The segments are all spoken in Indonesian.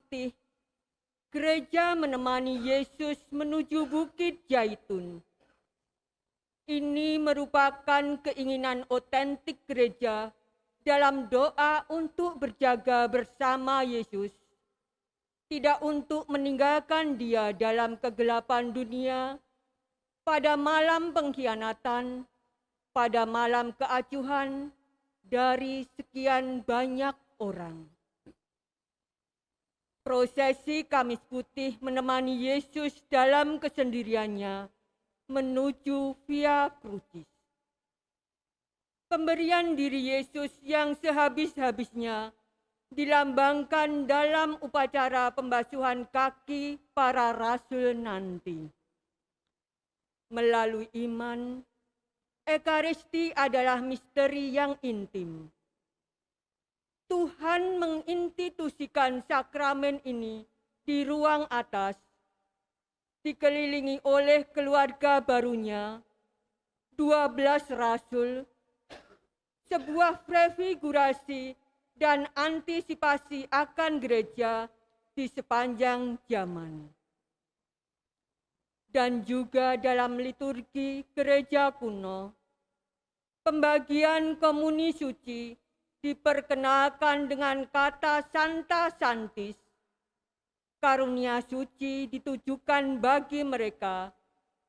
Putih, gereja menemani Yesus menuju Bukit Zaitun. Ini merupakan keinginan otentik gereja dalam doa untuk berjaga bersama Yesus, tidak untuk meninggalkan Dia dalam kegelapan dunia, pada malam pengkhianatan, pada malam keacuhan dari sekian banyak orang. Prosesi Kamis Putih menemani Yesus dalam kesendiriannya menuju Via Crucis. Pemberian diri Yesus yang sehabis-habisnya dilambangkan dalam upacara pembasuhan kaki para rasul nanti. Melalui iman, Ekaristi adalah misteri yang intim. Tuhan menginstitusikan sakramen ini di ruang atas, dikelilingi oleh keluarga barunya, 12 rasul, sebuah prefigurasi dan antisipasi akan gereja di sepanjang zaman. Dan juga dalam liturgi gereja kuno, pembagian komuni suci diperkenalkan dengan kata Santa Sanctis. Karunia suci ditujukan bagi mereka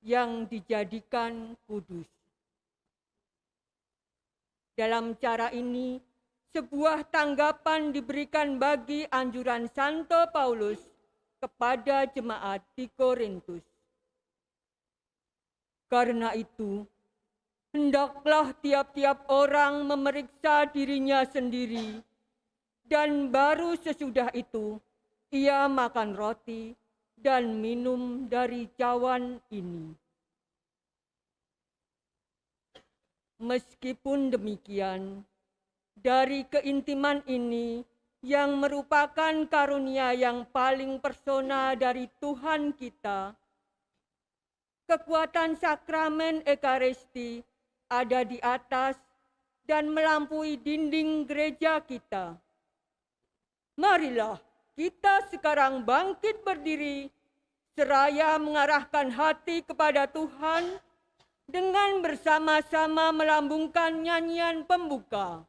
yang dijadikan kudus. Dalam cara ini, sebuah tanggapan diberikan bagi anjuran Santo Paulus kepada jemaat di Korintus. Karena itu, hendaklah tiap-tiap orang memeriksa dirinya sendiri, dan baru sesudah itu ia makan roti dan minum dari cawan ini. Meskipun demikian, dari keintiman ini yang merupakan karunia yang paling persona dari Tuhan kita, kekuatan sakramen Ekaristi ada di atas dan melampaui dinding gereja kita. Marilah kita sekarang bangkit berdiri, seraya mengarahkan hati kepada Tuhan dengan bersama-sama melambungkan nyanyian pembuka.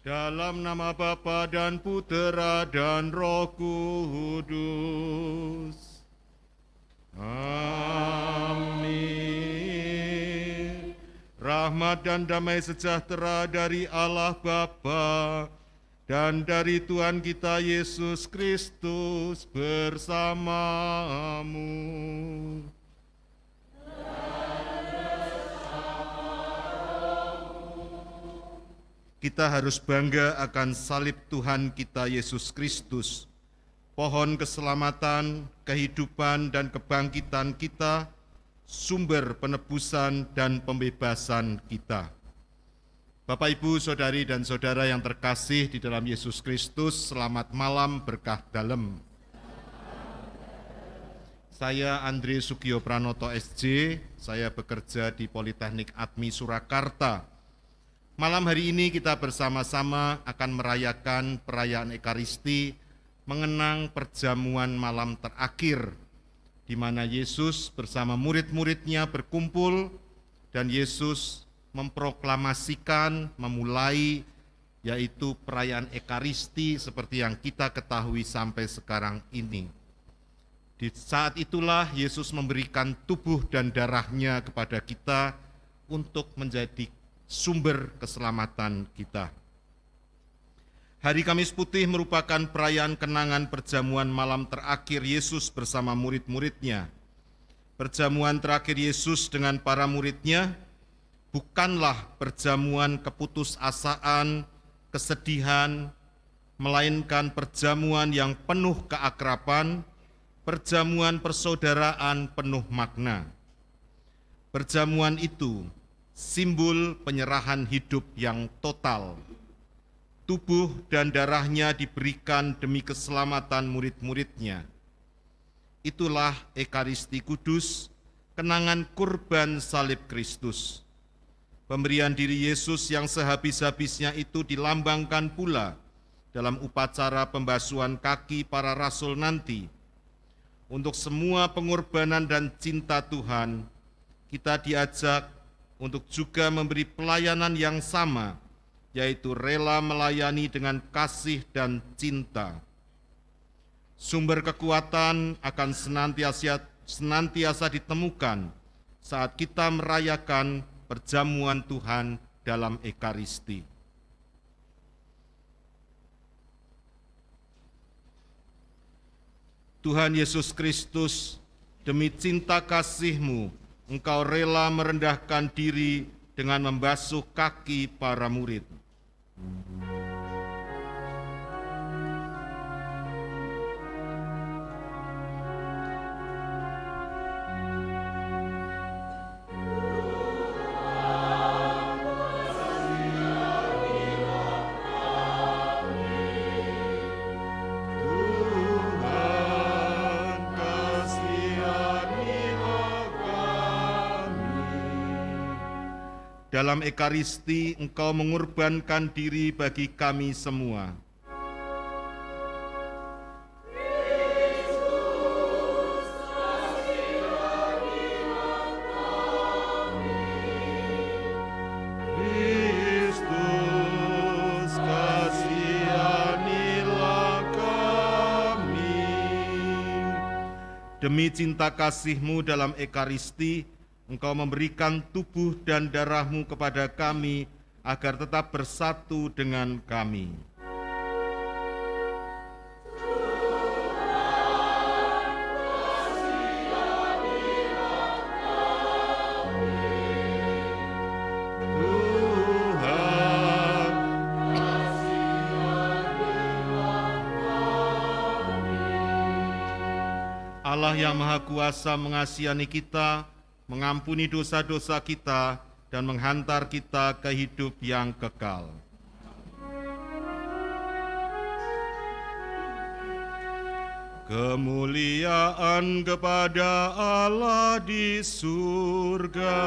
Dalam nama Bapa dan Putera dan Roh Kudus. Amin. Rahmat dan damai sejahtera dari Allah Bapa dan dari Tuhan kita Yesus Kristus bersamamu. Kita harus bangga akan salib Tuhan kita Yesus Kristus. Pohon keselamatan, kehidupan, dan kebangkitan kita, sumber penebusan dan pembebasan kita. Bapak, Ibu, Saudari, dan Saudara yang terkasih di dalam Yesus Kristus, selamat malam berkah dalem. Saya Andre Sugio Pranoto SJ, saya bekerja di Politeknik Admi Surakarta. Malam hari ini kita bersama-sama akan merayakan perayaan Ekaristi, mengenang perjamuan malam terakhir, di mana Yesus bersama murid-muridnya berkumpul, dan Yesus memproklamasikan, memulai, yaitu perayaan Ekaristi seperti yang kita ketahui sampai sekarang ini. Di saat itulah Yesus memberikan tubuh dan darahnya kepada kita untuk menjadi sumber keselamatan kita. Hari Kamis Putih merupakan perayaan kenangan perjamuan malam terakhir Yesus bersama murid-muridnya. Perjamuan terakhir Yesus dengan para muridnya bukanlah perjamuan keputusasaan, kesedihan, melainkan perjamuan yang penuh keakraban, perjamuan persaudaraan penuh makna. Perjamuan itu simbol penyerahan hidup yang total. Tubuh dan darahnya diberikan demi keselamatan murid-muridnya. Itulah Ekaristi Kudus, kenangan kurban salib Kristus. Pemberian diri Yesus yang sehabis-habisnya itu dilambangkan pula dalam upacara pembasuhan kaki para rasul nanti. Untuk semua pengorbanan dan cinta Tuhan, kita diajak untuk juga memberi pelayanan yang sama, yaitu rela melayani dengan kasih dan cinta. Sumber kekuatan akan senantiasa ditemukan saat kita merayakan perjamuan Tuhan dalam Ekaristi. Tuhan Yesus Kristus, demi cinta kasih-Mu, Engkau rela merendahkan diri dengan membasuh kaki para murid. Dalam Ekaristi, Engkau mengorbankan diri bagi kami semua. Kristus, kasihanilah kami. Demi cinta kasih-Mu dalam Ekaristi, Engkau memberikan tubuh dan darah-Mu kepada kami agar tetap bersatu dengan kami. Allah yang Maha Kuasa mengasihani kita, mengampuni dosa-dosa kita, dan menghantar kita ke hidup yang kekal. Kemuliaan kepada Allah di surga.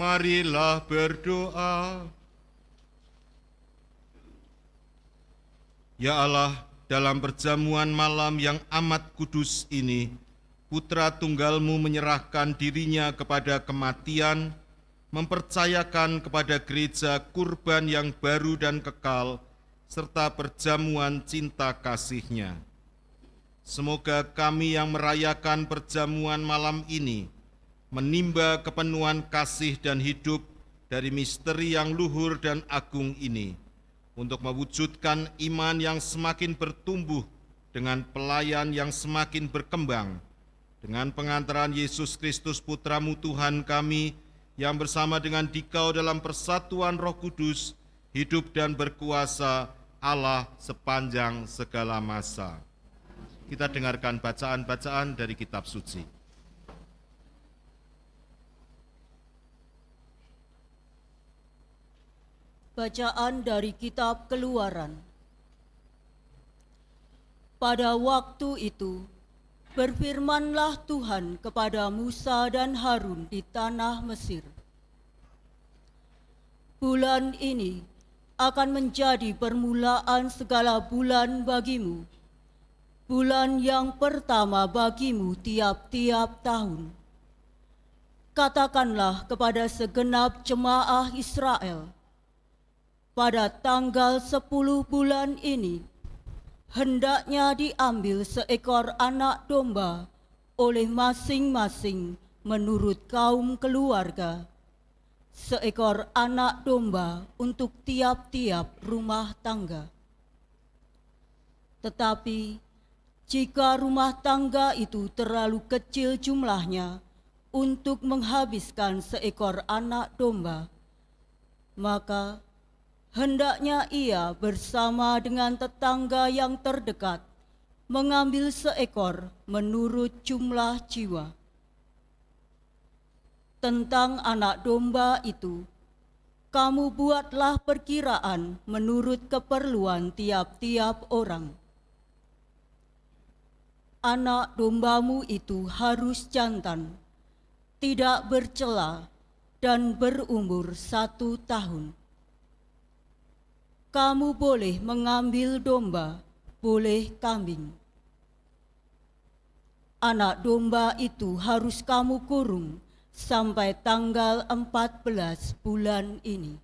Marilah berdoa. Ya Allah, dalam perjamuan malam yang amat kudus ini, Putra Tunggal-Mu menyerahkan dirinya kepada kematian, mempercayakan kepada gereja kurban yang baru dan kekal, serta perjamuan cinta kasih-Nya. Semoga kami yang merayakan perjamuan malam ini menimba kepenuhan kasih dan hidup dari misteri yang luhur dan agung ini, untuk mewujudkan iman yang semakin bertumbuh dengan pelayan yang semakin berkembang, dengan pengantaran Yesus Kristus Putra-Mu Tuhan kami, yang bersama dengan Dikau dalam persatuan Roh Kudus, hidup dan berkuasa Allah sepanjang segala masa. Kita dengarkan bacaan-bacaan dari kitab suci. Bacaan dari kitab Keluaran. Pada waktu itu, berfirmanlah Tuhan kepada Musa dan Harun di tanah Mesir. Bulan ini akan menjadi permulaan segala bulan bagimu, bulan yang pertama bagimu tiap-tiap tahun. Katakanlah kepada segenap jemaah Israel, pada tanggal 10 bulan ini, hendaknya diambil seekor anak domba oleh masing-masing menurut kaum keluarga, seekor anak domba untuk tiap-tiap rumah tangga. Tetapi jika rumah tangga itu terlalu kecil jumlahnya untuk menghabiskan seekor anak domba, maka hendaknya ia bersama dengan tetangga yang terdekat mengambil seekor menurut jumlah jiwa. Tentang anak domba itu, kamu buatlah perkiraan menurut keperluan tiap-tiap orang. Anak dombamu itu harus jantan, tidak bercela, dan berumur 1 tahun. Kamu boleh mengambil domba, boleh kambing. Anak domba itu harus kamu kurung sampai tanggal 14 bulan ini.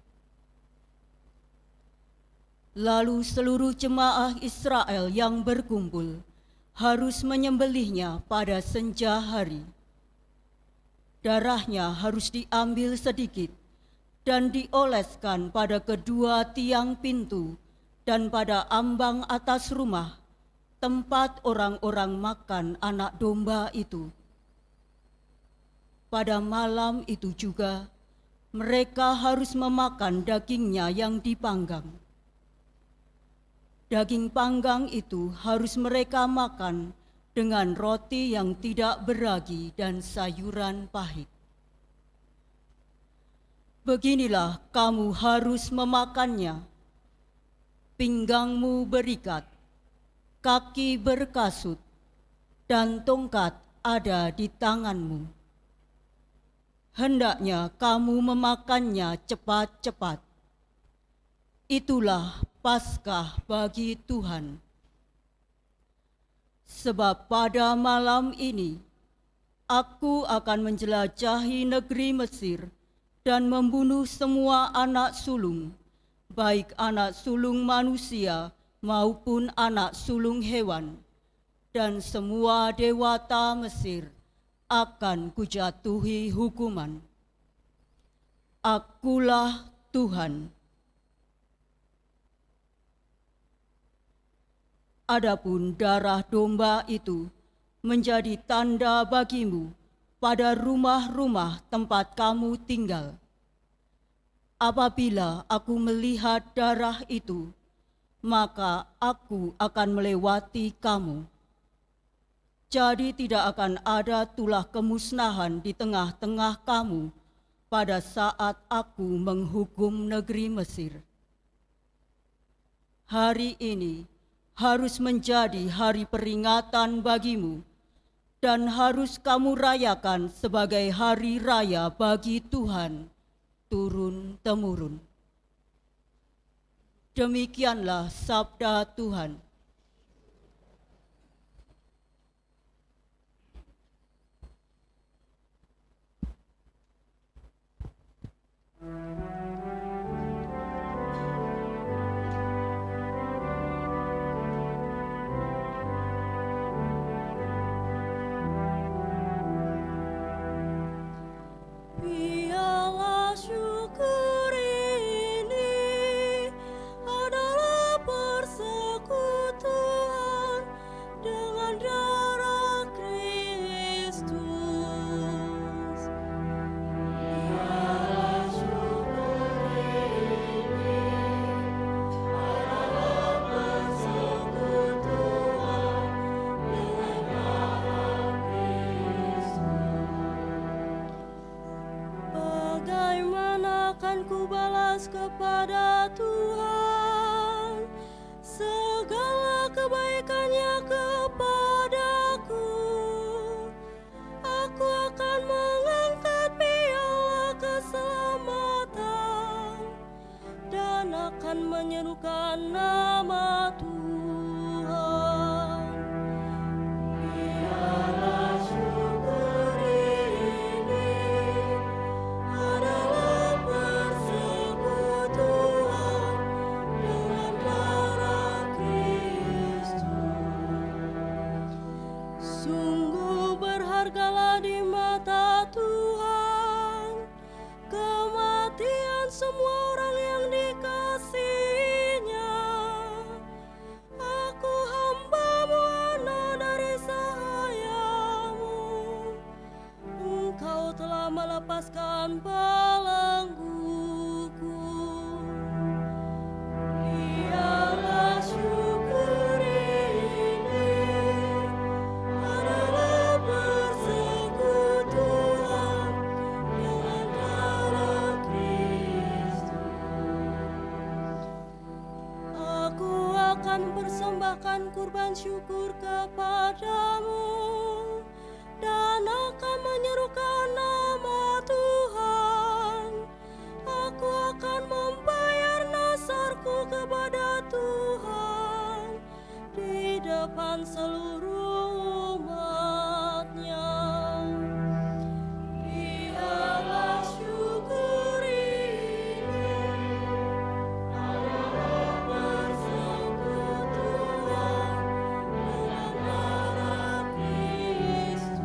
Lalu seluruh jemaah Israel yang berkumpul harus menyembelihnya pada senja hari. Darahnya harus diambil sedikit dan dioleskan pada kedua tiang pintu dan pada ambang atas rumah, tempat orang-orang makan anak domba itu. Pada malam itu juga, mereka harus memakan dagingnya yang dipanggang. Daging panggang itu harus mereka makan dengan roti yang tidak beragi dan sayuran pahit. Beginilah kamu harus memakannya. Pinggangmu berikat, kaki berkasut, dan tongkat ada di tanganmu. Hendaknya kamu memakannya cepat-cepat. Itulah Paskah bagi Tuhan. Sebab pada malam ini, aku akan menjelajahi negeri Mesir dan membunuh semua anak sulung, baik anak sulung manusia maupun anak sulung hewan, dan semua dewata Mesir akan kujatuhi hukuman. Akulah Tuhan. Adapun darah domba itu menjadi tanda bagimu pada rumah-rumah tempat kamu tinggal. Apabila aku melihat darah itu, maka aku akan melewati kamu. Jadi tidak akan ada tulah kemusnahan di tengah-tengah kamu pada saat aku menghukum negeri Mesir. Hari ini harus menjadi hari peringatan bagimu, dan harus kamu rayakan sebagai hari raya bagi Tuhan turun-temurun. Demikianlah sabda Tuhan. Biarlah syukur ini adalah persekutuan dengan darah Kristus. Biarlah syukur ini adalah persekutuan dengan darah Kristus. Bagaimana akan ku balas kepada Tuhan segala kebaikannya kepadaku? Aku akan mengangkat piala keselamatan dan akan menyerukan nama Tuhan. Biarlah syukur ini adalah persekutuan dengan darah Kristus. Sungguh berhargalah di mata Tuhan kematian semua orang yang dikasihinya. Aku hamba-Mu, anak dari sahayamu. Engkau telah melepaskan belengguku. Biarlah syukur ini adalah persekutuan dengan darah Kristus. Aku akan persembahkan kurban syukur kepadamu dan akan menyerukan nama Tuhan. Aku akan membayar nasarku kepada Tuhan di depan seluruh umat-Nya. Biarlah syukur ini adalah persekutuan dengan darah Kristus.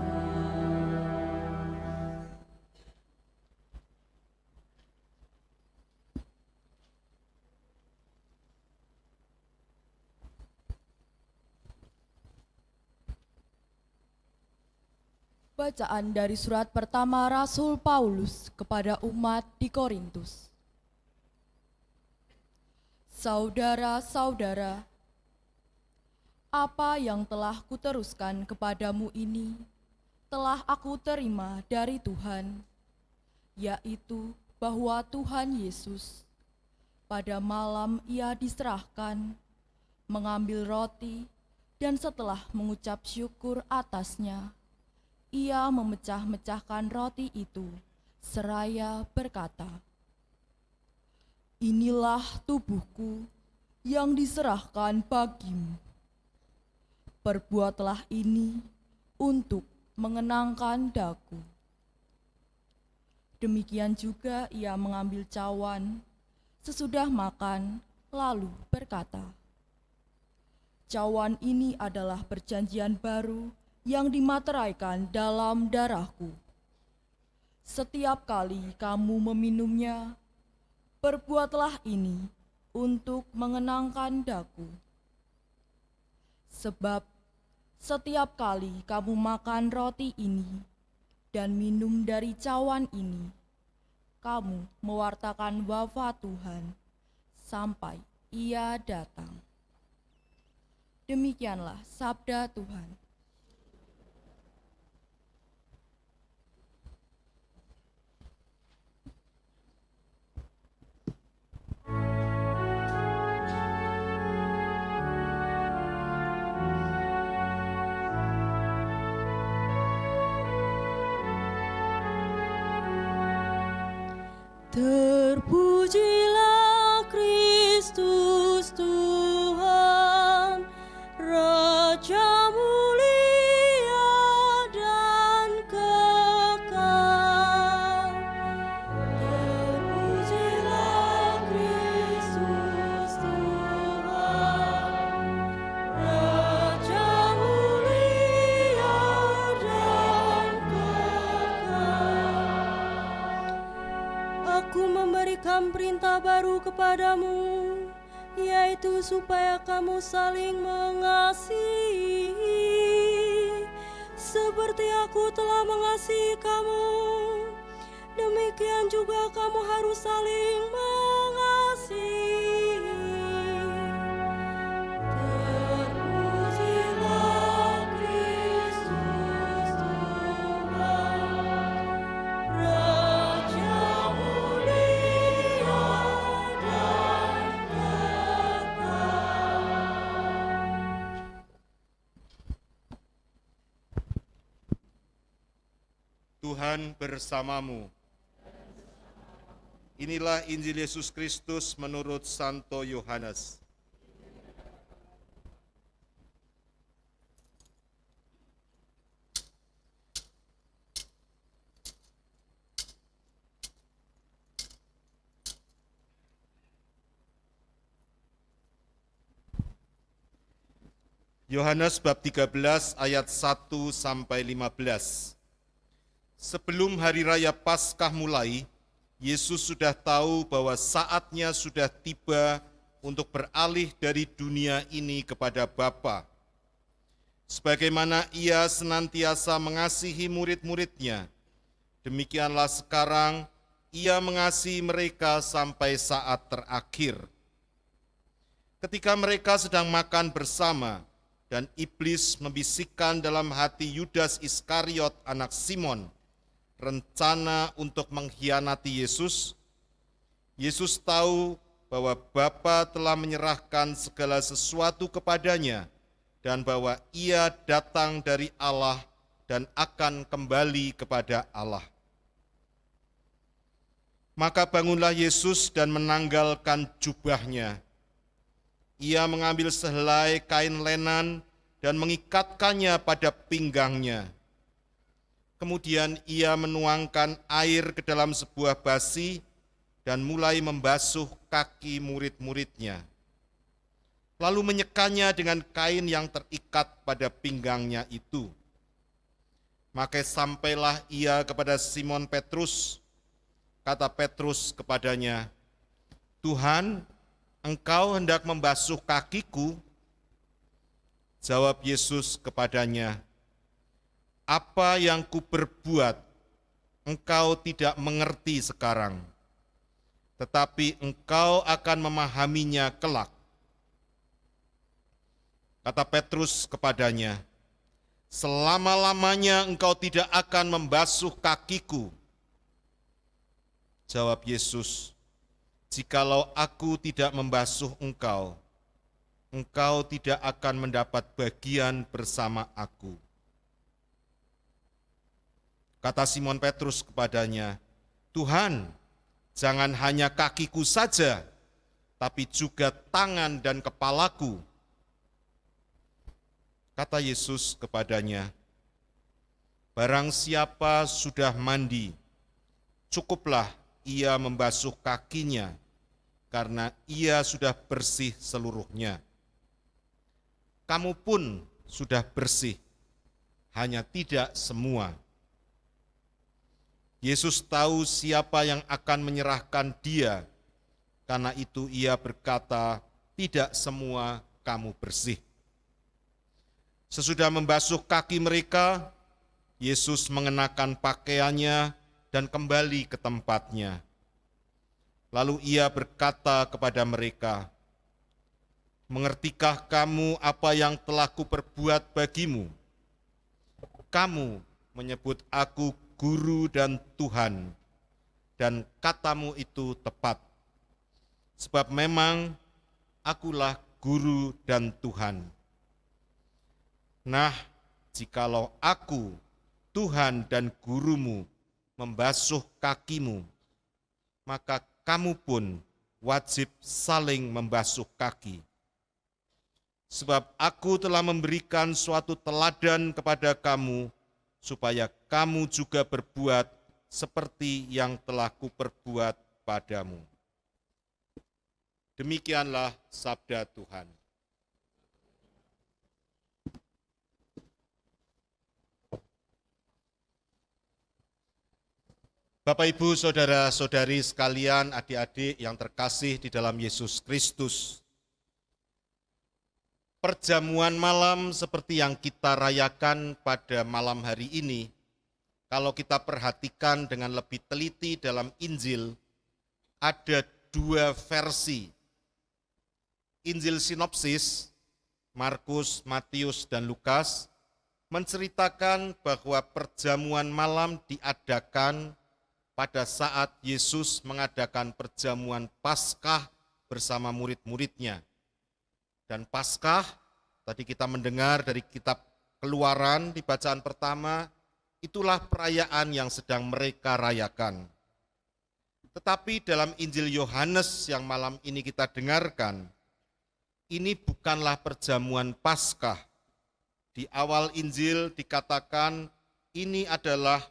Bacaan dari surat pertama Rasul Paulus kepada umat di Korintus. Saudara-saudara, apa yang telah kuteruskan kepadamu ini telah aku terima dari Tuhan, yaitu bahwa Tuhan Yesus pada malam Ia diserahkan, mengambil roti, dan setelah mengucap syukur atasnya, Ia memecah-mecahkan roti itu, seraya berkata, "Inilah tubuhku yang diserahkan bagimu. Perbuatlah ini untuk mengenangkan daku." Demikian juga Ia mengambil cawan sesudah makan, lalu berkata, "Cawan ini adalah perjanjian baru yang dimateraikan dalam darahku. Setiap kali kamu meminumnya, perbuatlah ini untuk mengenangkan daku. Sebab setiap kali kamu makan roti ini dan minum dari cawan ini, kamu mewartakan wafat Tuhan sampai Ia datang." Demikianlah sabda Tuhan. Terpujilah Kristus Tuhan, Raja mulia dan kekal. Terpujilah Kristus Tuhan, Raja mulia dan kekal. Aku memberikan perintah baru kepadamu, yaitu supaya kamu saling mengasihi. Seperti aku telah mengasihi kamu, demikian juga kamu harus saling mengasihi. Terpujilah Kristus Tuhan, Raja mulia dan kekal. Tuhan bersamamu. Inilah Injil Yesus Kristus menurut Santo Yohanes. Yohanes bab 13 ayat 1 sampai 15. Sebelum hari raya Paskah mulai, Yesus sudah tahu bahwa saatnya sudah tiba untuk beralih dari dunia ini kepada Bapa. Sebagaimana Ia senantiasa mengasihi murid-muridnya, demikianlah sekarang Ia mengasihi mereka sampai saat terakhir. Ketika mereka sedang makan bersama, dan iblis membisikkan dalam hati Yudas Iskariot anak Simon rencana untuk mengkhianati Yesus, Yesus tahu bahwa Bapa telah menyerahkan segala sesuatu kepadanya dan bahwa Ia datang dari Allah dan akan kembali kepada Allah. Maka bangunlah Yesus dan menanggalkan jubahnya. Ia mengambil sehelai kain lenan dan mengikatkannya pada pinggangnya. Kemudian ia menuangkan air ke dalam sebuah basi dan mulai membasuh kaki murid-muridnya. Lalu menyekanya dengan kain yang terikat pada pinggangnya itu. Maka sampailah ia kepada Simon Petrus. Kata Petrus kepadanya, "Tuhan, Engkau hendak membasuh kakiku?" Jawab Yesus kepadanya, "Apa yang kuperbuat, engkau tidak mengerti sekarang, tetapi engkau akan memahaminya kelak." Kata Petrus kepadanya, "Selama-lamanya engkau tidak akan membasuh kakiku." Jawab Yesus, "Jikalau aku tidak membasuh engkau, engkau tidak akan mendapat bagian bersama aku." Kata Simon Petrus kepadanya, "Tuhan, jangan hanya kakiku saja, tapi juga tangan dan kepalaku." Kata Yesus kepadanya, "Barang siapa sudah mandi, cukuplah ia membasuh kakinya, karena ia sudah bersih seluruhnya. Kamu pun sudah bersih, hanya tidak semua." Yesus tahu siapa yang akan menyerahkan Dia, karena itu Ia berkata, "Tidak semua kamu bersih." Sesudah membasuh kaki mereka, Yesus mengenakan pakaiannya dan kembali ke tempatnya. Lalu Ia berkata kepada mereka, "Mengertikah kamu apa yang telah kuperbuat bagimu? Kamu menyebut aku Guru dan Tuhan, dan katamu itu tepat. Sebab memang akulah Guru dan Tuhan. Nah, jikalau aku, Tuhan dan Gurumu, membasuh kakimu, maka kamu pun wajib saling membasuh kaki. Sebab aku telah memberikan suatu teladan kepada kamu, supaya kamu juga berbuat seperti yang telah kuperbuat padamu. Demikianlah sabda Tuhan. Bapak, Ibu, saudara-saudari sekalian, adik-adik yang terkasih di dalam Yesus Kristus. Perjamuan malam seperti yang kita rayakan pada malam hari ini, kalau kita perhatikan dengan lebih teliti dalam Injil, ada dua versi. Injil sinopsis, Markus, Matius, dan Lukas, menceritakan bahwa perjamuan malam diadakan pada saat Yesus mengadakan perjamuan Paskah bersama murid-muridnya. Dan Paskah, tadi kita mendengar dari kitab Keluaran di bacaan pertama, itulah perayaan yang sedang mereka rayakan. Tetapi dalam Injil Yohanes yang malam ini kita dengarkan, ini bukanlah perjamuan Paskah. Di awal Injil dikatakan ini adalah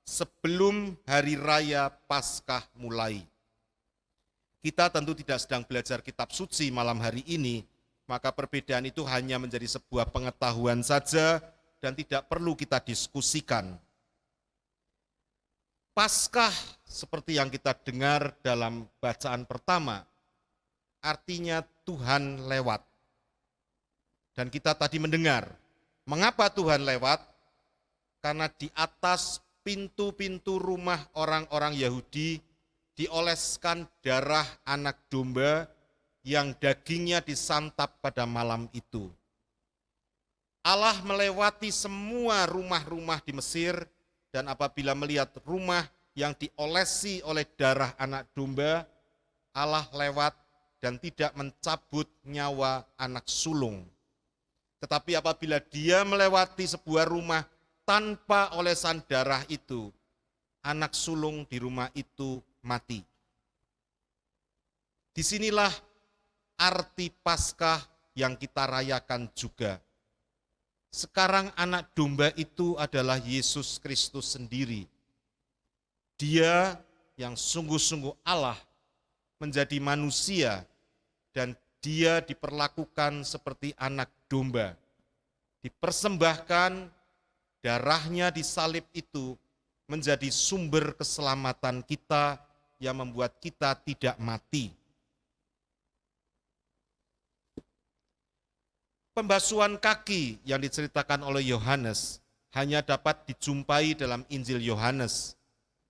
sebelum hari raya Paskah mulai. Kita tentu tidak sedang belajar kitab suci malam hari ini, maka perbedaan itu hanya menjadi sebuah pengetahuan saja dan tidak perlu kita diskusikan. Paskah seperti yang kita dengar dalam bacaan pertama, artinya Tuhan lewat. Dan kita tadi mendengar, mengapa Tuhan lewat? Karena di atas pintu-pintu rumah orang-orang Yahudi dioleskan darah anak domba yang dagingnya disantap pada malam itu. Allah melewati semua rumah-rumah di Mesir, dan apabila melihat rumah yang diolesi oleh darah anak domba, Allah lewat dan tidak mencabut nyawa anak sulung. Tetapi apabila dia melewati sebuah rumah tanpa olesan darah itu, anak sulung di rumah itu mati. Disinilah arti Paskah yang kita rayakan juga. Sekarang anak domba itu adalah Yesus Kristus sendiri. Dia yang sungguh-sungguh Allah menjadi manusia dan dia diperlakukan seperti anak domba. Dipersembahkan, darahnya disalib itu menjadi sumber keselamatan kita yang membuat kita tidak mati. Pembasuhan kaki yang diceritakan oleh Yohanes hanya dapat dijumpai dalam Injil Yohanes.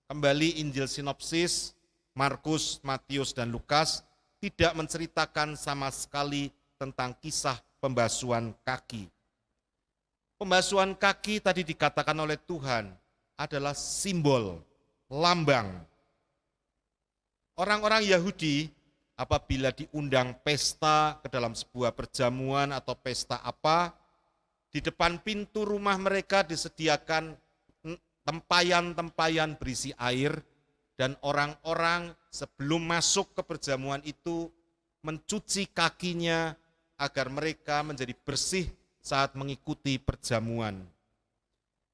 Kembali Injil sinopsis, Markus, Matius, dan Lukas tidak menceritakan sama sekali tentang kisah pembasuhan kaki. Pembasuhan kaki tadi dikatakan oleh Tuhan adalah simbol, lambang. Orang-orang Yahudi apabila diundang pesta ke dalam sebuah perjamuan atau pesta apa, di depan pintu rumah mereka disediakan tempayan-tempayan berisi air, dan orang-orang sebelum masuk ke perjamuan itu mencuci kakinya agar mereka menjadi bersih saat mengikuti perjamuan.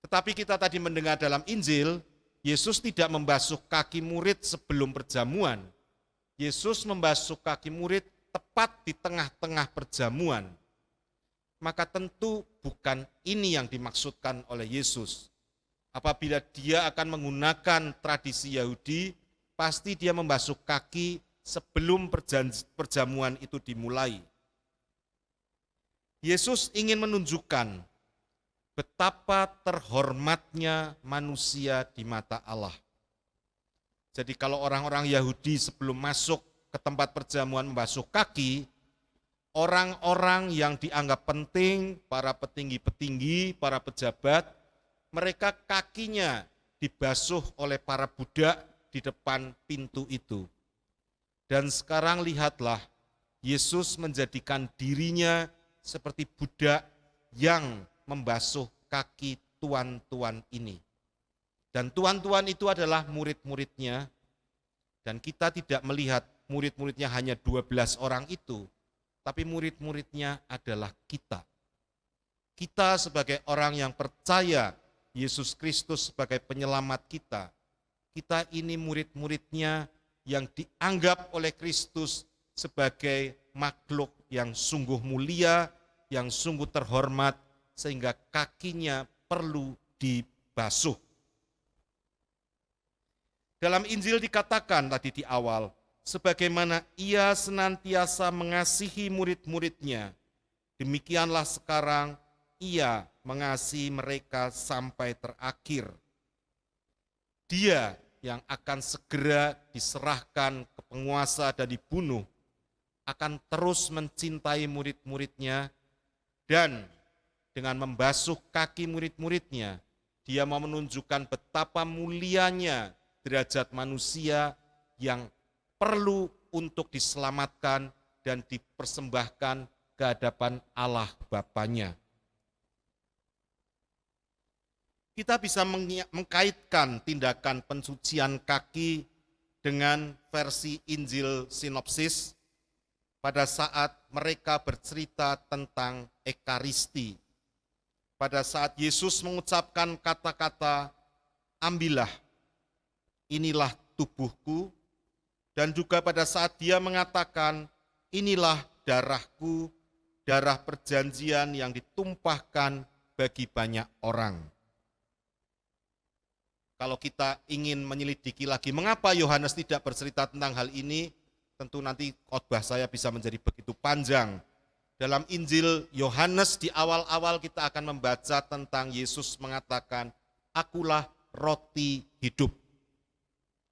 Tetapi kita tadi mendengar dalam Injil, Yesus tidak membasuh kaki murid sebelum perjamuan. Yesus membasuh kaki murid tepat di tengah-tengah perjamuan. Maka tentu bukan ini yang dimaksudkan oleh Yesus. Apabila dia akan menggunakan tradisi Yahudi, pasti dia membasuh kaki sebelum perjamuan itu dimulai. Yesus ingin menunjukkan betapa terhormatnya manusia di mata Allah. Jadi kalau orang-orang Yahudi sebelum masuk ke tempat perjamuan membasuh kaki, orang-orang yang dianggap penting, para petinggi-petinggi, para pejabat, mereka kakinya dibasuh oleh para budak di depan pintu itu. Dan sekarang lihatlah, Yesus menjadikan dirinya seperti budak yang membasuh kaki tuan-tuan ini. Dan tuan-tuan itu adalah murid-muridnya, Dan kita tidak melihat murid-muridnya hanya 12 orang itu, tapi murid-muridnya adalah kita. Kita sebagai orang yang percaya Yesus Kristus sebagai penyelamat kita. Kita ini murid-muridnya yang dianggap oleh Kristus sebagai makhluk yang sungguh mulia, yang sungguh terhormat, sehingga kakinya perlu dibasuh. Dalam Injil dikatakan tadi di awal, sebagaimana ia senantiasa mengasihi murid-muridnya, demikianlah sekarang ia mengasihi mereka sampai terakhir. Dia yang akan segera diserahkan ke penguasa dan dibunuh, akan terus mencintai murid-muridnya, dan dengan membasuh kaki murid-muridnya, dia mau menunjukkan betapa mulianya derajat manusia yang perlu untuk diselamatkan dan dipersembahkan ke hadapan Allah Bapanya. Kita bisa mengkaitkan tindakan pensucian kaki dengan versi Injil sinopsis pada saat mereka bercerita tentang Ekaristi. Pada saat Yesus mengucapkan kata-kata, "Ambillah, inilah tubuhku," dan juga pada saat dia mengatakan, "Inilah darahku, darah perjanjian yang ditumpahkan bagi banyak orang." Kalau kita ingin menyelidiki lagi mengapa Yohanes tidak bercerita tentang hal ini, tentu nanti khotbah saya bisa menjadi begitu panjang. Dalam Injil Yohanes di awal-awal kita akan membaca tentang Yesus mengatakan, "Akulah roti hidup."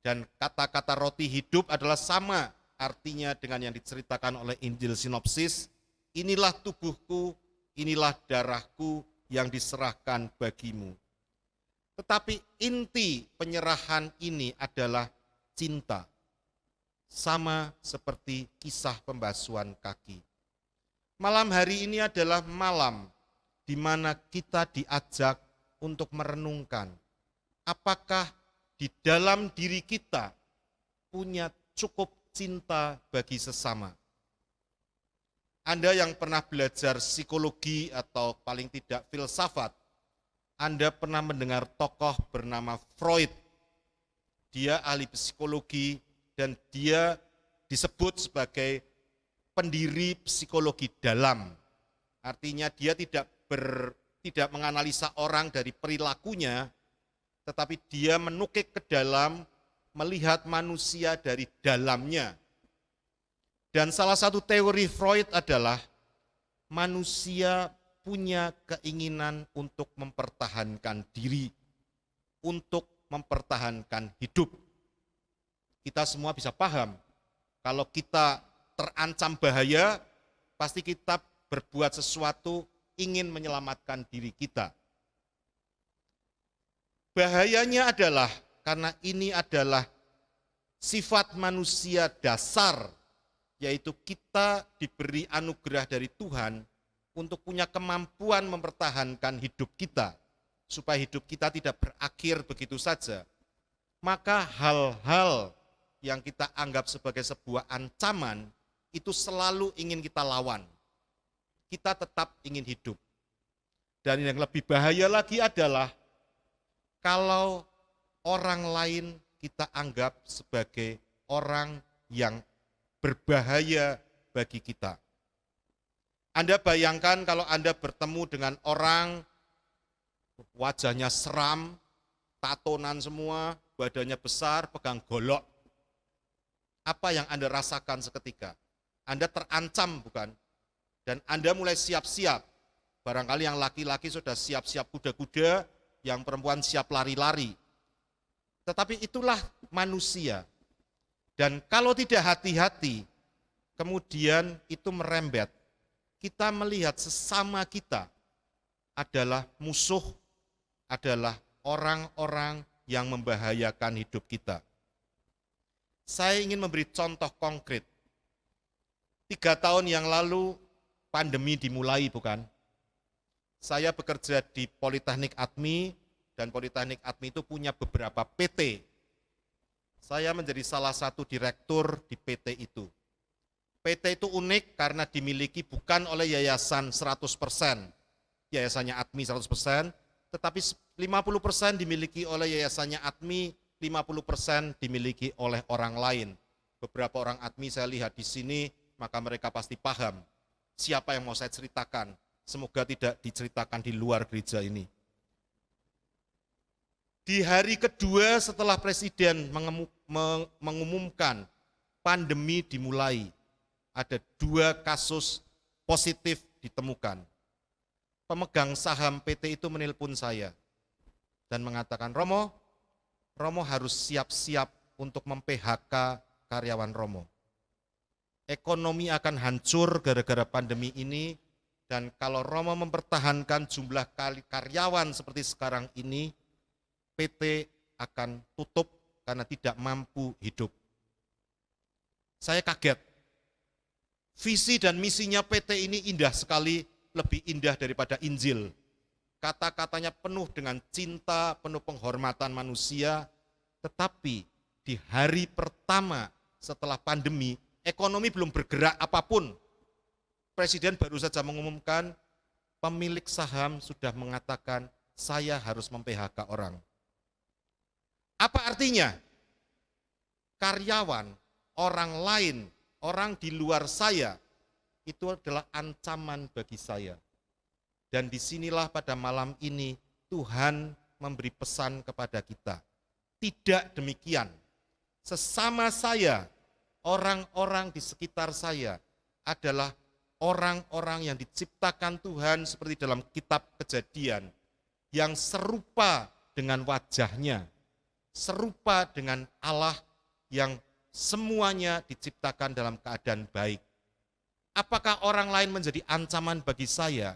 Dan kata-kata roti hidup adalah sama artinya dengan yang diceritakan oleh Injil sinopsis, "Inilah tubuhku, inilah darahku yang diserahkan bagimu." Tetapi inti penyerahan ini adalah cinta. Sama seperti kisah pembasuhan kaki. Malam hari ini adalah malam di mana kita diajak untuk merenungkan apakah di dalam diri kita punya cukup cinta bagi sesama. Anda yang pernah belajar psikologi atau paling tidak filsafat, Anda pernah mendengar tokoh bernama Freud. Dia ahli psikologi dan dia disebut sebagai pendiri psikologi dalam. Artinya dia tidak menganalisa orang dari perilakunya, tetapi dia menukik ke dalam, melihat manusia dari dalamnya. Dan salah satu teori Freud adalah manusia punya keinginan untuk mempertahankan diri, untuk mempertahankan hidup. Kita semua bisa paham, kalau kita terancam bahaya, pasti kita berbuat sesuatu ingin menyelamatkan diri kita. Bahayanya adalah karena ini adalah sifat manusia dasar, yaitu kita diberi anugerah dari Tuhan untuk punya kemampuan mempertahankan hidup kita, supaya hidup kita tidak berakhir begitu saja. Maka hal-hal yang kita anggap sebagai sebuah ancaman, itu selalu ingin kita lawan. Kita tetap ingin hidup. Dan yang lebih bahaya lagi adalah, kalau orang lain kita anggap sebagai orang yang berbahaya bagi kita. Anda bayangkan kalau Anda bertemu dengan orang, wajahnya seram, tatonan semua, badannya besar, pegang golok. Apa yang Anda rasakan seketika? Anda terancam, bukan? Dan Anda mulai siap-siap. Barangkali yang laki-laki sudah siap-siap kuda-kuda, yang perempuan siap lari-lari. Tetapi itulah manusia. Dan kalau tidak hati-hati, kemudian itu merembet. Kita melihat sesama kita adalah musuh, adalah orang-orang yang membahayakan hidup kita. Saya ingin memberi contoh konkret. 3 tahun yang lalu pandemi dimulai, bukan? Saya bekerja di Politeknik Atmi, dan Politeknik Atmi itu punya beberapa PT. Saya menjadi salah satu direktur di PT itu. PT itu unik karena dimiliki bukan oleh yayasan 100%, yayasannya ATMI 100%, tetapi 50% dimiliki oleh yayasannya ATMI, 50% dimiliki oleh orang lain. Beberapa orang ATMI saya lihat di sini, maka mereka pasti paham siapa yang mau saya ceritakan. Semoga tidak diceritakan di luar gereja ini. Di hari kedua setelah Presiden mengumumkan pandemi dimulai, ada 2 kasus positif ditemukan. Pemegang saham PT itu menelpon saya dan mengatakan, Romo harus siap-siap untuk mem-PHK karyawan Romo. Ekonomi akan hancur gara-gara pandemi ini, dan kalau Romo mempertahankan jumlah karyawan seperti sekarang ini, PT akan tutup karena tidak mampu hidup. Saya kaget. Visi dan misinya PT ini indah sekali, lebih indah daripada Injil. Kata-katanya penuh dengan cinta, penuh penghormatan manusia, tetapi di hari pertama setelah pandemi, ekonomi belum bergerak apapun. Presiden baru saja mengumumkan, pemilik saham sudah mengatakan, saya harus mem-PHK orang. Apa artinya? Karyawan, orang lain, orang di luar saya, itu adalah ancaman bagi saya. Dan disinilah pada malam ini Tuhan memberi pesan kepada kita. Tidak demikian. Sesama saya, orang-orang di sekitar saya adalah orang-orang yang diciptakan Tuhan seperti dalam kitab Kejadian, yang serupa dengan wajahnya, serupa dengan Allah yang semuanya diciptakan dalam keadaan baik. Apakah orang lain menjadi ancaman bagi saya?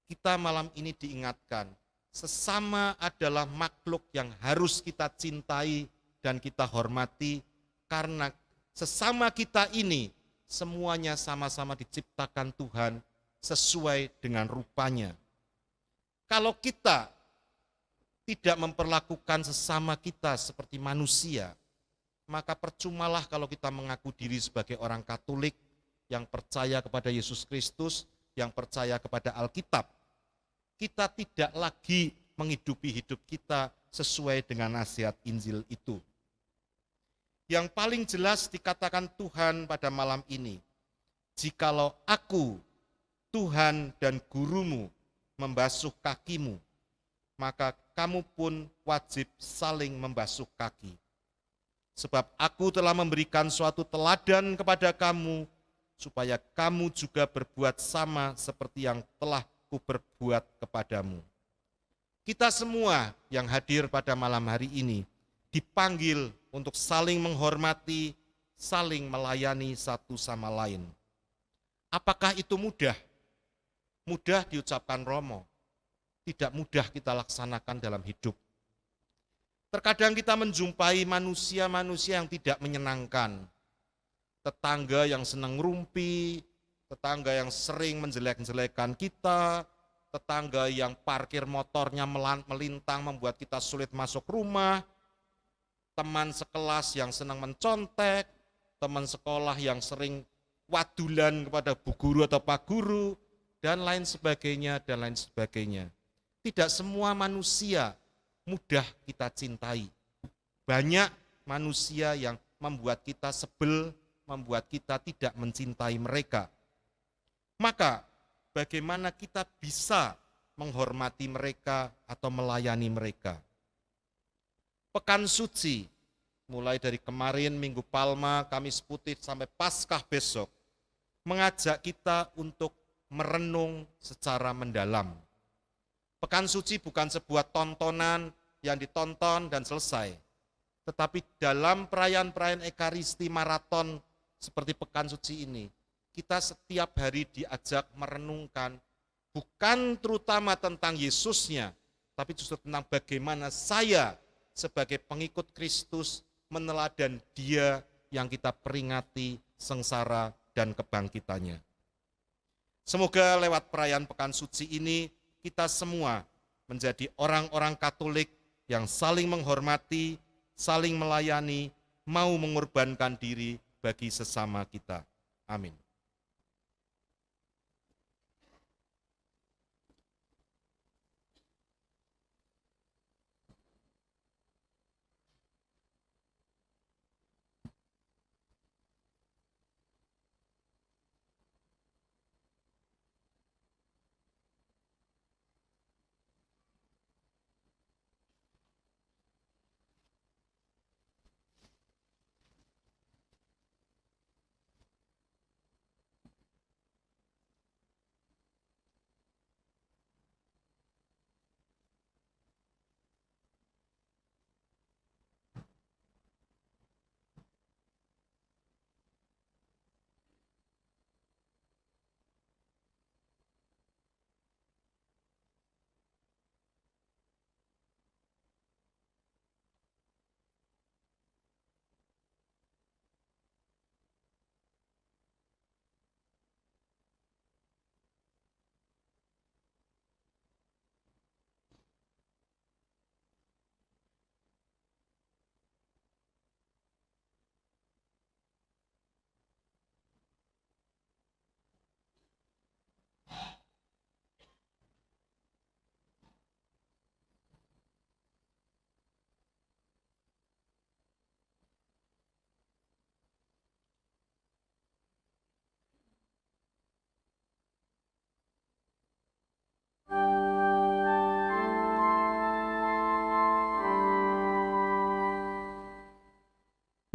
Kita malam ini diingatkan, sesama adalah makhluk yang harus kita cintai dan kita hormati, karena sesama kita ini semuanya sama-sama diciptakan Tuhan sesuai dengan rupanya. Kalau kita tidak memperlakukan sesama kita seperti manusia, maka percumalah kalau kita mengaku diri sebagai orang Katolik yang percaya kepada Yesus Kristus, yang percaya kepada Alkitab. Kita tidak lagi menghidupi hidup kita sesuai dengan nasihat Injil itu. Yang paling jelas dikatakan Tuhan pada malam ini, jikalau aku, Tuhan dan gurumu, membasuh kakimu, maka kamu pun wajib saling membasuh kaki. Sebab aku telah memberikan suatu teladan kepada kamu, supaya kamu juga berbuat sama seperti yang telah kuperbuat kepadamu. Kita semua yang hadir pada malam hari ini dipanggil untuk saling menghormati, saling melayani satu sama lain. Apakah itu mudah? Mudah diucapkan Romo, tidak mudah kita laksanakan dalam hidup. Terkadang kita menjumpai manusia-manusia yang tidak menyenangkan. Tetangga yang senang ngerumpi, tetangga yang sering menjelek-jelekan kita, tetangga yang parkir motornya melintang membuat kita sulit masuk rumah, teman sekelas yang senang mencontek, teman sekolah yang sering wadulan kepada bu guru atau pak guru, dan lain sebagainya, dan lain sebagainya. Tidak semua manusia mudah kita cintai. Banyak manusia yang membuat kita sebel, membuat kita tidak mencintai mereka. Maka bagaimana kita bisa menghormati mereka atau melayani mereka? Pekan Suci, mulai dari kemarin Minggu Palma, Kamis Putih sampai Paskah besok, mengajak kita untuk merenung secara mendalam. Pekan Suci bukan sebuah tontonan yang ditonton dan selesai, tetapi dalam perayaan-perayaan Ekaristi maraton seperti Pekan Suci ini, kita setiap hari diajak merenungkan bukan terutama tentang Yesusnya, tapi justru tentang bagaimana saya sebagai pengikut Kristus meneladan Dia yang kita peringati sengsara dan kebangkitannya. Semoga lewat perayaan Pekan Suci ini kita semua menjadi orang-orang Katolik yang saling menghormati, saling melayani, mau mengorbankan diri bagi sesama kita. Amin.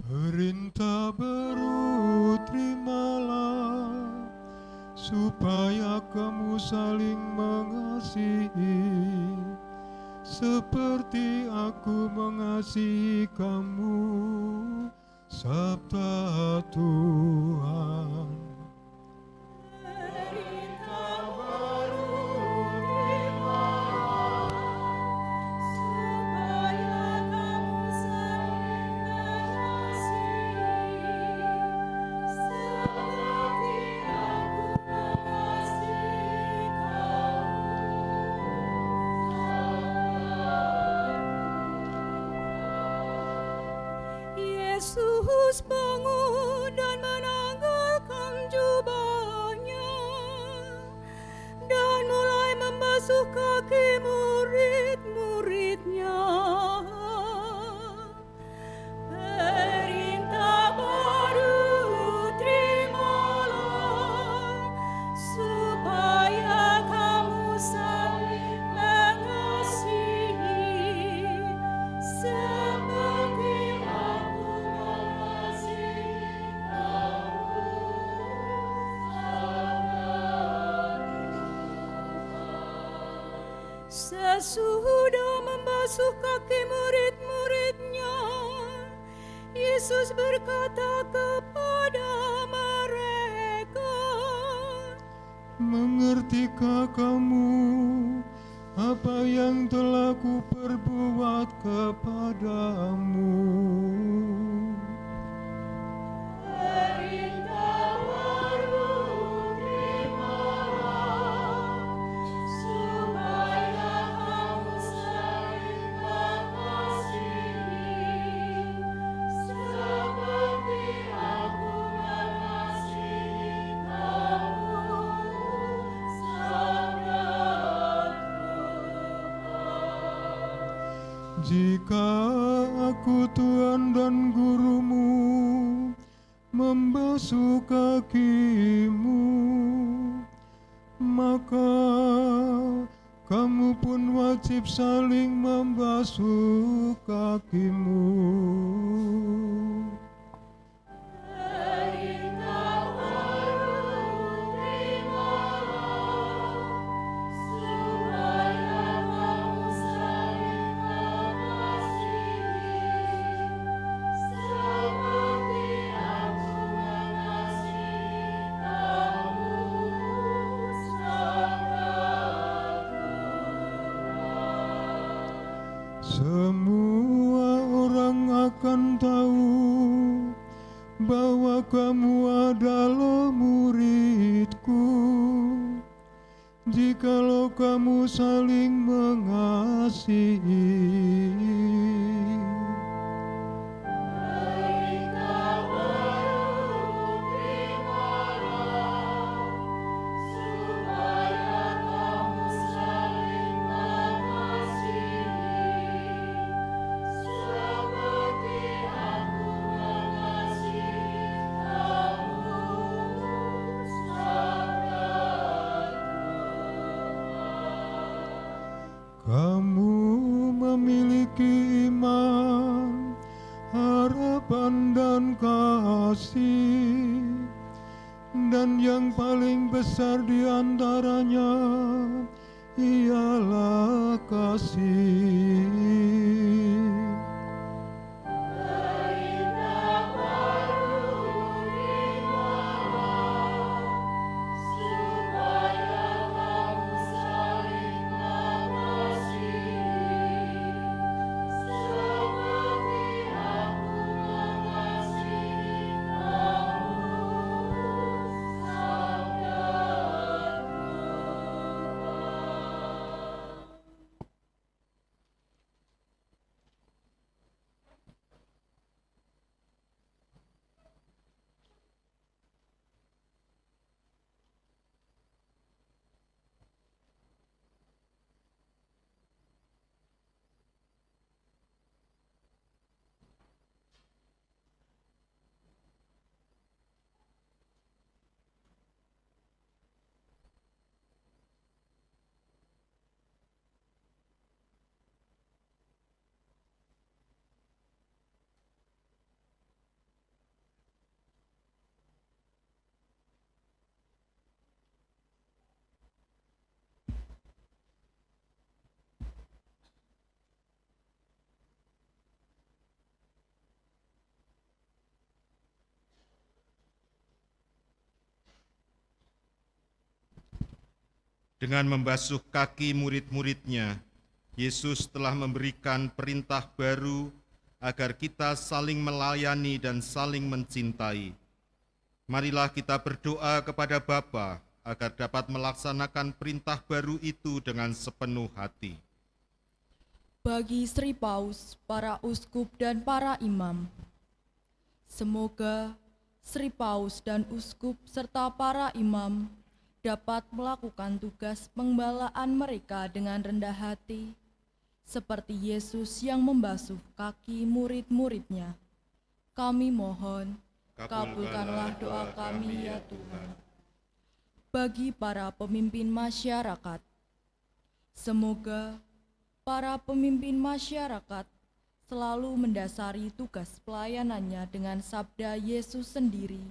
Perintah baru terimalah, supaya kamu saling mengasihi, seperti aku mengasihi kamu, sabda Tuhan. Yesus bangun dan menanggalkan jubahnya dan mulai membasuh kaki murid-muridnya. Perintah baru terimalah, supaya kamu saling mengasihi, seperti aku mengasihi kamu. Sesudah membasuh kaki murid-muridnya, Yesus berkata kepada mereka, Mengertikah kamu apa yang telah kuperbuat kepadamu? perintah baru terimalah, supaya kamu saling mengasihi, seperti aku mengasihi kamu, sabda Tuhan. Jika aku Tuhan dan gurumu membasuh kakimu, maka kamu pun wajib saling membasuh kakimu. Perintah baru terimalah, supaya kamu saling mengasihi, seperti aku mengasihi kamu, sabda Tuhan. Semua orang akan tahu bahwa kamu adalah muridku, jikalau kamu saling mengasihi. pengharapan dan kasih. Dan yang paling besar di antaranya ialah kasih. Dengan membasuh kaki murid-muridnya, Yesus telah memberikan perintah baru agar kita saling melayani dan saling mencintai. Marilah kita berdoa kepada Bapa agar dapat melaksanakan perintah baru itu dengan sepenuh hati. Bagi Sri Paus, para uskup dan para imam, semoga Sri Paus dan uskup serta para imam dapat melakukan tugas penggembalaan mereka dengan rendah hati, seperti Yesus yang membasuh kaki murid-muridnya. Kami mohon, kabulkanlah doa kami ya Tuhan. Bagi para pemimpin masyarakat, semoga para pemimpin masyarakat selalu mendasari tugas pelayanannya dengan sabda Yesus sendiri,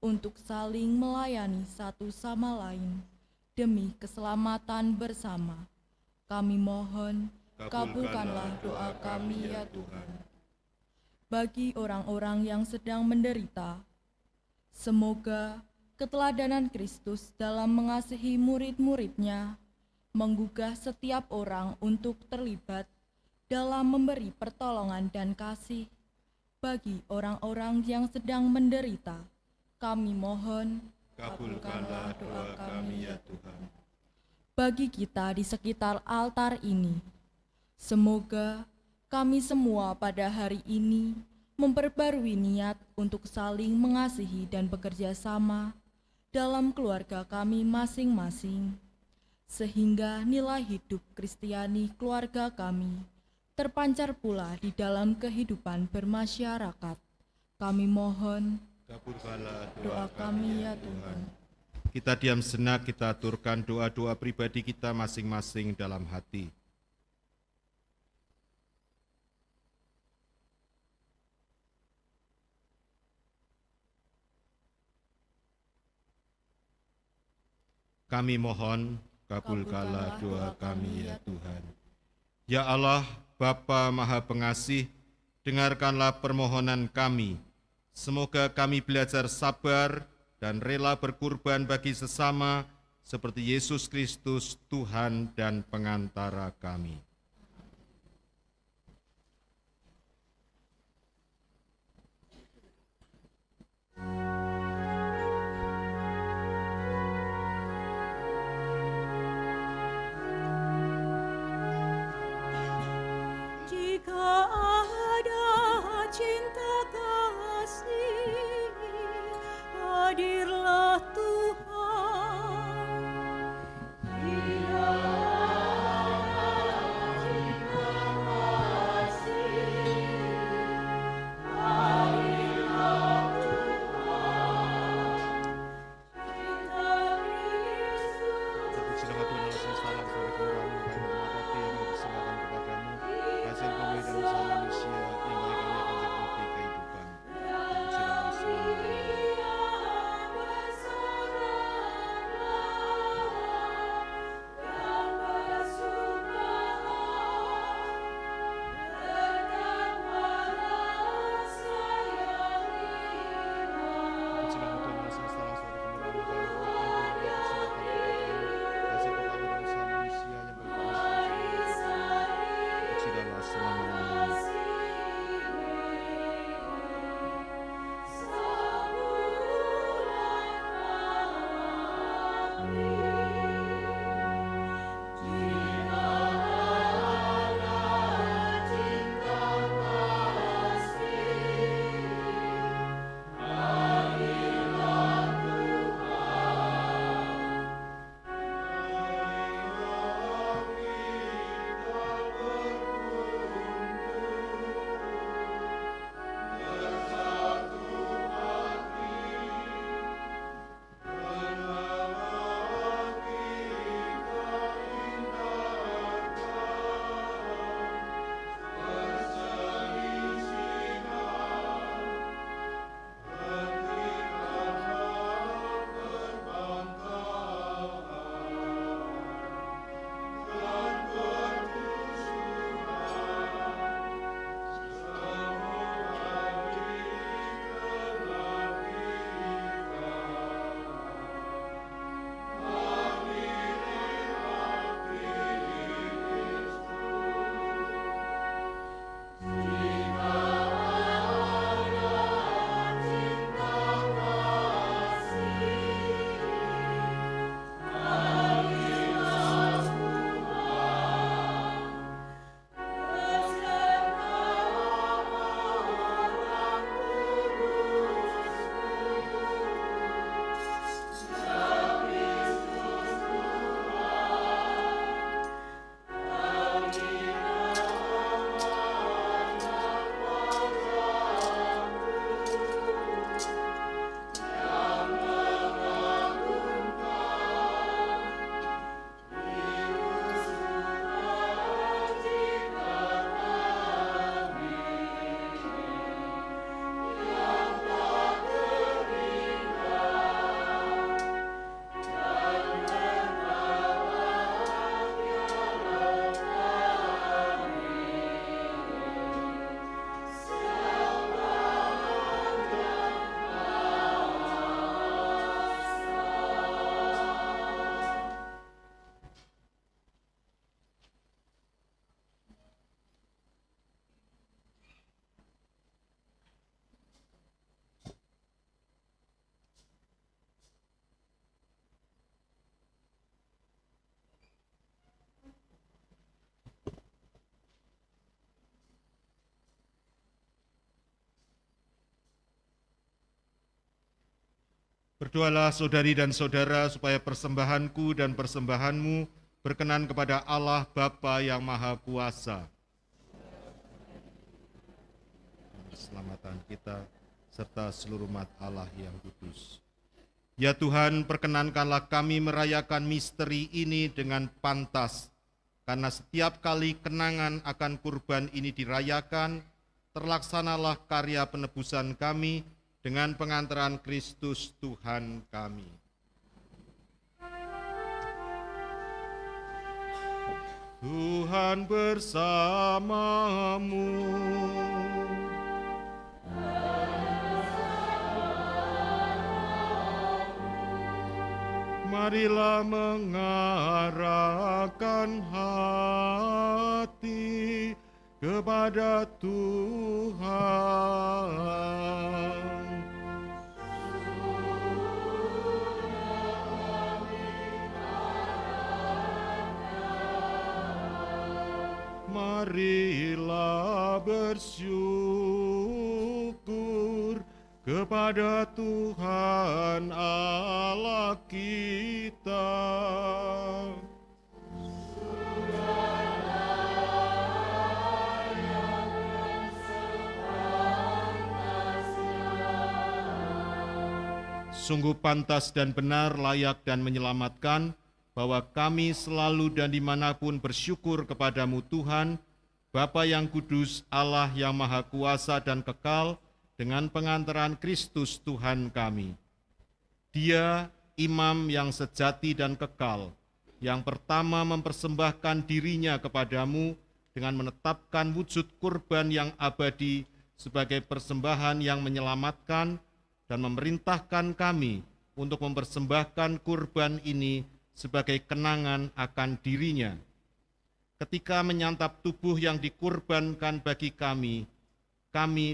untuk saling melayani satu sama lain demi keselamatan bersama. Kami mohon, kabulkanlah doa kami ya Tuhan. Bagi orang-orang yang sedang menderita, semoga keteladanan Kristus dalam mengasihi murid-muridnya menggugah setiap orang untuk terlibat dalam memberi pertolongan dan kasih bagi orang-orang yang sedang menderita. Kami mohon, kabulkanlah doa kami ya Tuhan. Bagi kita di sekitar altar ini, semoga kami semua pada hari ini memperbarui niat untuk saling mengasihi dan bekerja sama dalam keluarga kami masing-masing, sehingga nilai hidup Kristiani keluarga kami terpancar pula di dalam kehidupan bermasyarakat. Kami mohon, Kabulkanlah doa kami ya Tuhan. Kita diam sejenak, kita aturkan doa-doa pribadi kita masing-masing dalam hati. Kami mohon, kabulkanlah doa kami ya Tuhan. Ya Allah, Bapa Maha Pengasih, dengarkanlah permohonan kami. Semoga kami belajar sabar dan rela berkorban bagi sesama, seperti Yesus Kristus, Tuhan dan pengantara kami. Jika ada cinta kasih, hadirlah Tuhan. Bila Berdoalah saudari dan saudara supaya persembahanku dan persembahanmu berkenan kepada Allah Bapa yang Maha Kuasa. Keselamatan kita serta seluruh umat Allah yang kudus. Ya Tuhan, perkenankanlah kami merayakan misteri ini dengan pantas, karena setiap kali kenangan akan kurban ini dirayakan, terlaksanalah karya penebusan kami dengan pengantaran Kristus Tuhan kami. Tuhan bersamamu. Marilah mengarahkan hati kepada Tuhan. Marilah bersyukur kepada Tuhan Allah kita. Sungguh pantas dan benar, layak dan menyelamatkan, bahwa kami selalu dan dimanapun bersyukur kepadamu Tuhan, Bapa yang kudus, Allah yang maha kuasa dan kekal, dengan pengantaran Kristus Tuhan kami. Dia imam yang sejati dan kekal, yang pertama mempersembahkan dirinya kepadamu dengan menetapkan wujud kurban yang abadi sebagai persembahan yang menyelamatkan, dan memerintahkan kami untuk mempersembahkan kurban ini sebagai kenangan akan dirinya. Ketika menyantap tubuh yang dikurbankan bagi kami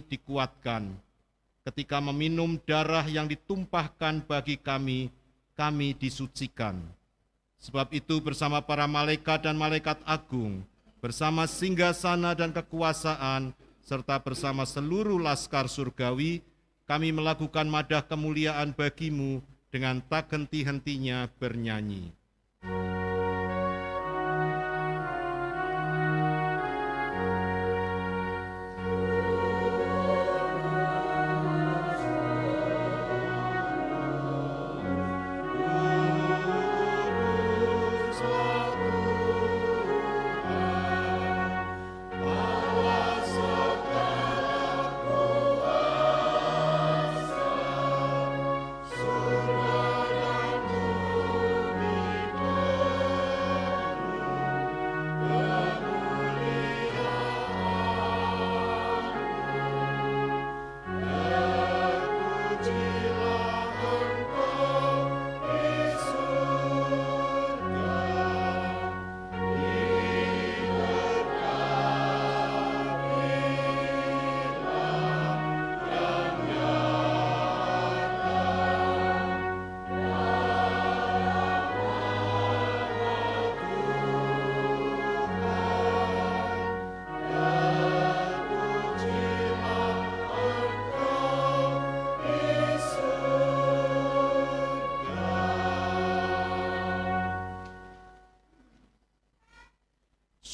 dikuatkan. Ketika meminum darah yang ditumpahkan bagi kami disucikan. Sebab itu bersama para malaikat dan malaikat agung, bersama singgasana dan kekuasaan, serta bersama seluruh laskar surgawi, kami melakukan madah kemuliaan bagimu dengan tak henti-hentinya bernyanyi.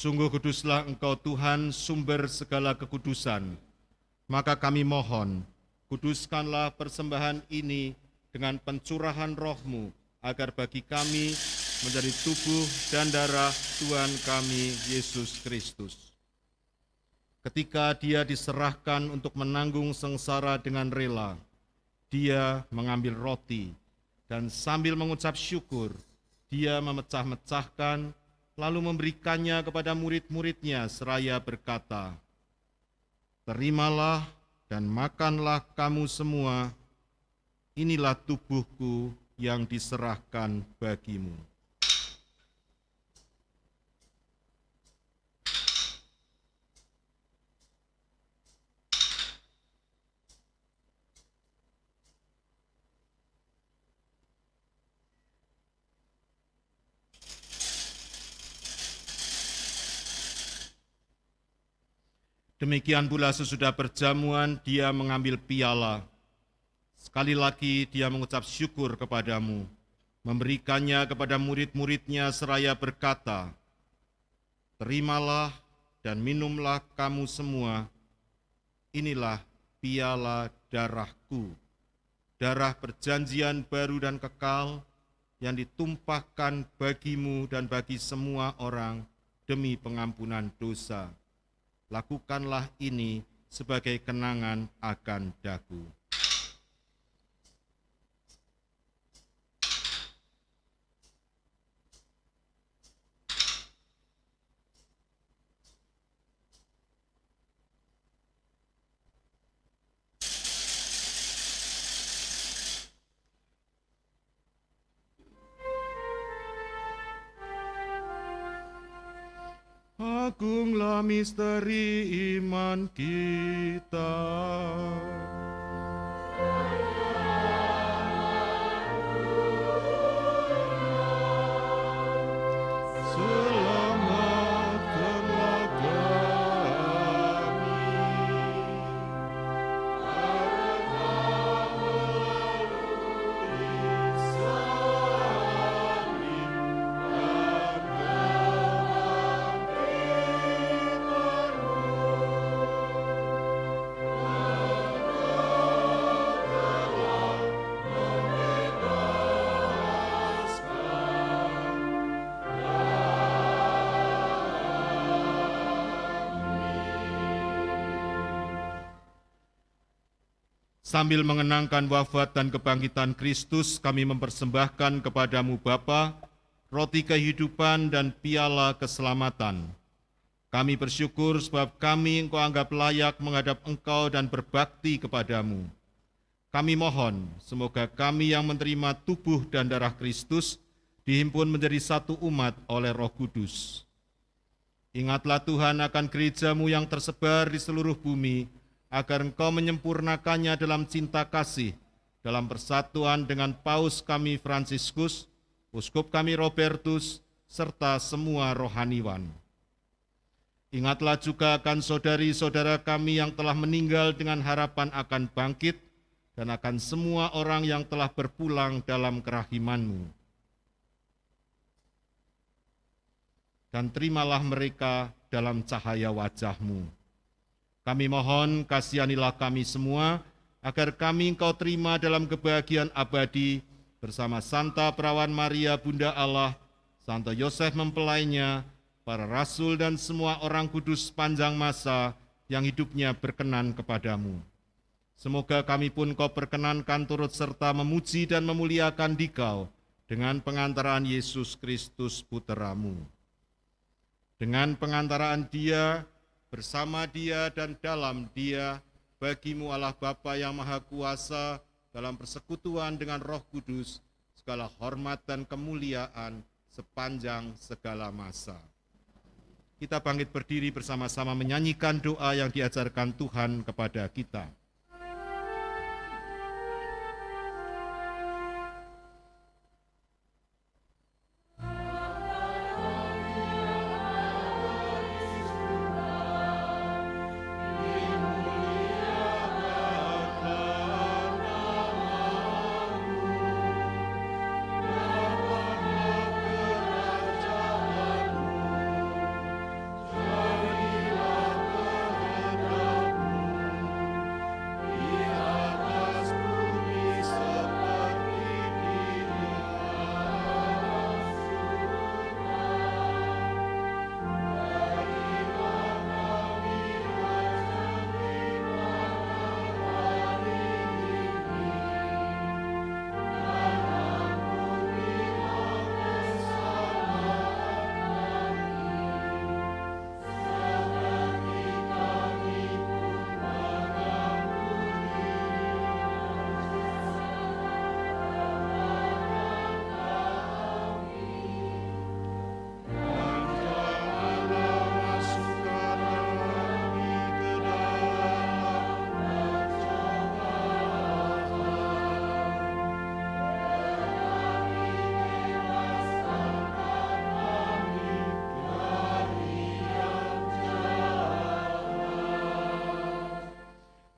Sungguh kuduslah Engkau Tuhan, sumber segala kekudusan. Maka kami mohon, kuduskanlah persembahan ini dengan pencurahan roh-Mu, agar bagi kami menjadi tubuh dan darah Tuhan kami, Yesus Kristus. Ketika Dia diserahkan untuk menanggung sengsara dengan rela, Dia mengambil roti, dan sambil mengucap syukur, Dia memecah-mecahkan, lalu memberikannya kepada murid-muridnya seraya berkata, "Terimalah dan makanlah kamu semua, inilah tubuhku yang diserahkan bagimu." Demikian pula sesudah perjamuan Dia mengambil piala. Sekali lagi dia mengucap syukur kepadamu, memberikannya kepada murid-muridnya seraya berkata, "Terimalah dan minumlah kamu semua, inilah piala darahku, darah perjanjian baru dan kekal yang ditumpahkan bagimu dan bagi semua orang demi pengampunan dosa. Lakukanlah ini sebagai kenangan akan daku." Agunglah misteri iman kita. Selamatkanlah kami. Sambil mengenangkan wafat dan kebangkitan Kristus, kami mempersembahkan kepadamu Bapa, roti kehidupan dan piala keselamatan. Kami bersyukur sebab kami Engkau anggap layak menghadap Engkau dan berbakti kepadamu. Kami mohon, semoga kami yang menerima tubuh dan darah Kristus dihimpun menjadi satu umat oleh Roh Kudus. Ingatlah Tuhan akan gereja-Mu yang tersebar di seluruh bumi, agar Engkau menyempurnakannya dalam cinta kasih, dalam persatuan dengan Paus kami Fransiskus, Uskup kami Robertus, serta semua rohaniwan. Ingatlah juga akan saudari-saudara kami yang telah meninggal dengan harapan akan bangkit, dan akan semua orang yang telah berpulang dalam kerahiman-Mu. Dan terimalah mereka dalam cahaya wajah-Mu. Kami mohon kasihanilah kami semua, agar kami Engkau terima dalam kebahagiaan abadi bersama Santa Perawan Maria Bunda Allah, Santo Yosef mempelainya, para rasul dan semua orang kudus sepanjang masa yang hidupnya berkenan kepadamu. Semoga kami pun Kau perkenankan turut serta memuji dan memuliakan Dikau dengan pengantaraan Yesus Kristus Putra-Mu. Dengan pengantaraan Dia, bersama Dia dan dalam Dia, bagi-Mu Allah Bapa yang Maha Kuasa, dalam persekutuan dengan Roh Kudus, segala hormat dan kemuliaan sepanjang segala masa. Kita bangkit berdiri bersama-sama menyanyikan doa yang diajarkan Tuhan kepada kita.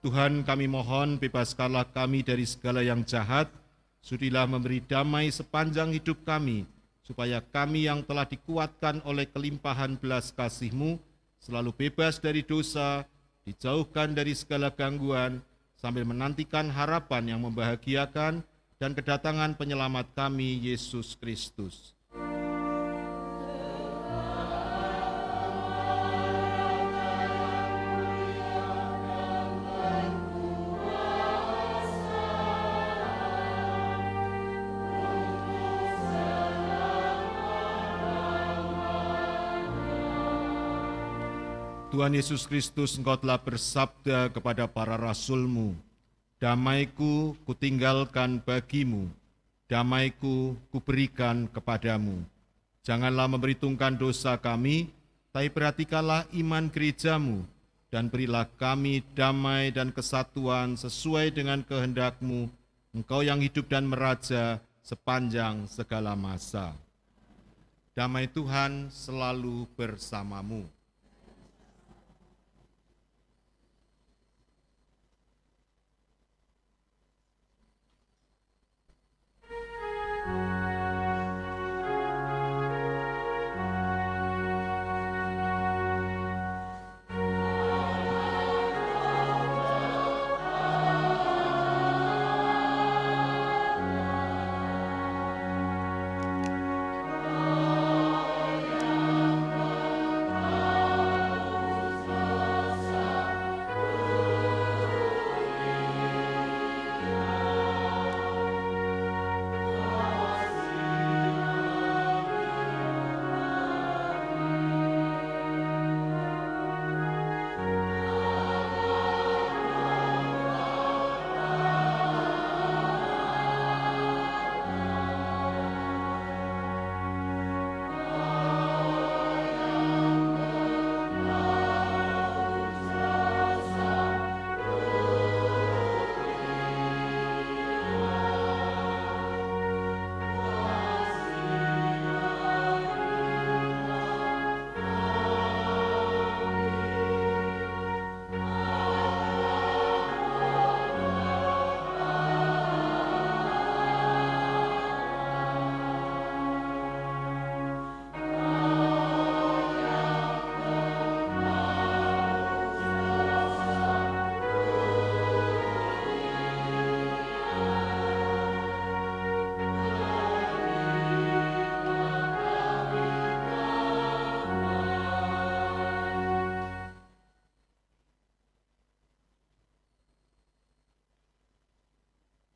Tuhan, kami mohon bebaskanlah kami dari segala yang jahat, sudilah memberi damai sepanjang hidup kami, supaya kami yang telah dikuatkan oleh kelimpahan belas kasih-Mu, selalu bebas dari dosa, dijauhkan dari segala gangguan, sambil menantikan harapan yang membahagiakan dan kedatangan penyelamat kami, Yesus Kristus. Tuhan Yesus Kristus, Engkau telah bersabda kepada para rasul-Mu, damai-Ku kutinggalkan bagimu, damai-Ku kuberikan kepadamu. Janganlah memperhitungkan dosa kami, tapi perhatikanlah iman gereja-Mu, dan berilah kami damai dan kesatuan sesuai dengan kehendak-Mu, Engkau yang hidup dan meraja sepanjang segala masa. Damai Tuhan selalu bersamamu.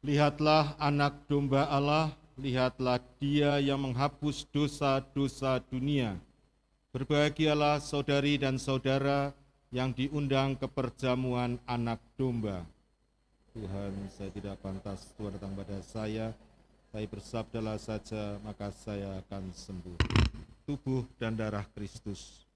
Lihatlah anak domba Allah, lihatlah Dia yang menghapus dosa-dosa dunia. Berbahagialah saudari dan saudara yang diundang ke perjamuan anak domba. Tuhan, saya tidak pantas Tuhan datang pada saya, tapi bersabdalah saja, maka saya akan sembuh. Tubuh dan darah Kristus.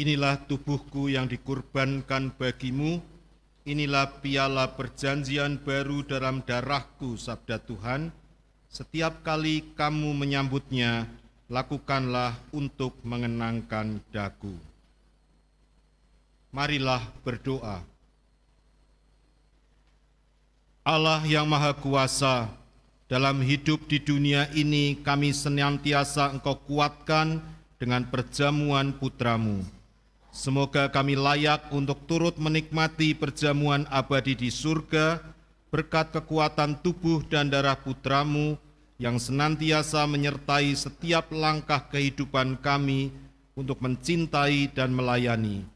Inilah tubuhku yang dikurbankan bagimu, inilah piala perjanjian baru dalam darahku, sabda Tuhan. Setiap kali kamu menyambutnya, lakukanlah untuk mengenangkan daku. Marilah berdoa. Allah yang Maha Kuasa, dalam hidup di dunia ini kami senantiasa Engkau kuatkan dengan perjamuan putra-Mu. Semoga kami layak untuk turut menikmati perjamuan abadi di surga berkat kekuatan tubuh dan darah putra-Mu yang senantiasa menyertai setiap langkah kehidupan kami untuk mencintai dan melayani.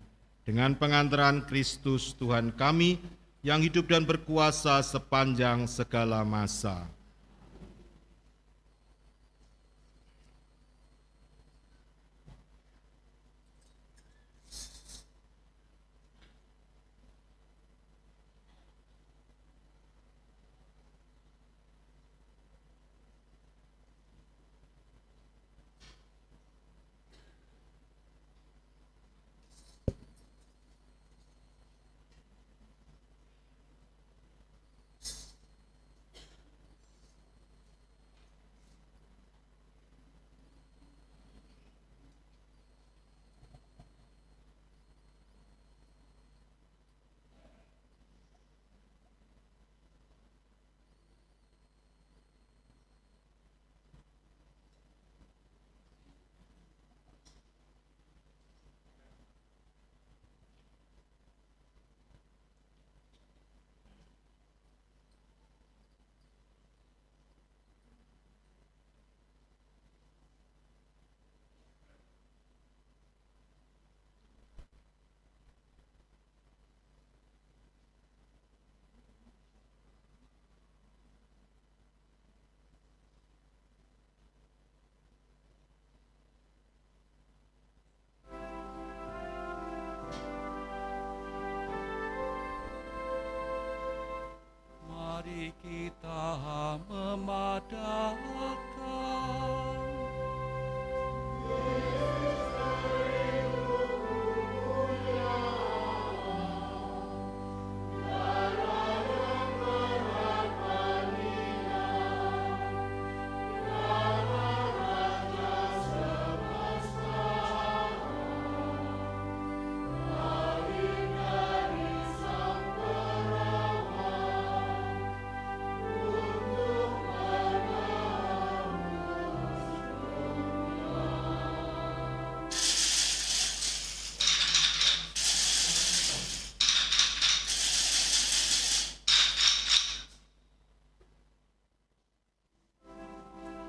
Dengan pengantaran Kristus Tuhan kami yang hidup dan berkuasa sepanjang segala masa. Mari kita memadamkan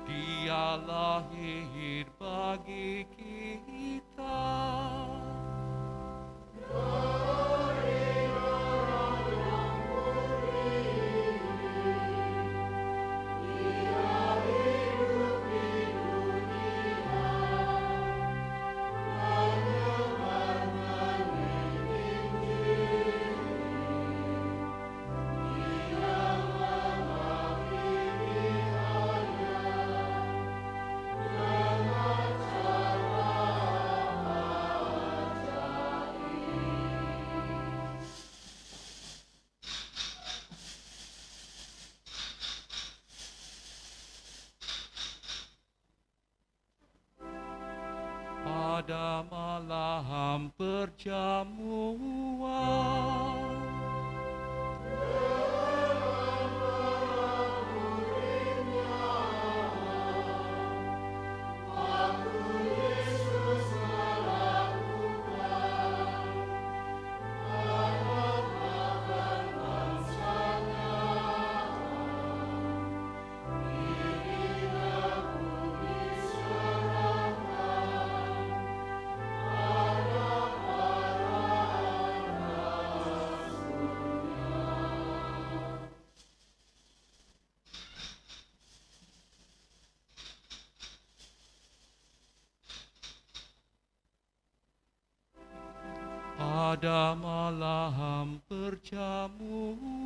Dia lahir bagi kita. Pada malam perjamuan pada malam perjamuan